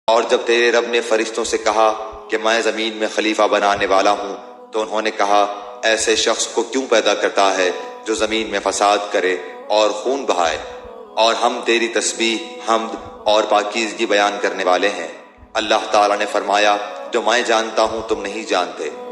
और जब तेरे रब ने फरिश्तों से कहा कि मैं ज़मीन में खलीफा बनाने वाला हूँ, तो उन्होंने कहा, ऐसे शख्स को क्यों पैदा करता है जो ज़मीन में फसाद करे और खून बहाए। और हम तेरी तस्बीह, हम्द और पाकीज़गी बयान करने वाले हैं। अल्लाह ताला ने फरमाया, जो मैं जानता हूँ तुम नहीं जानते।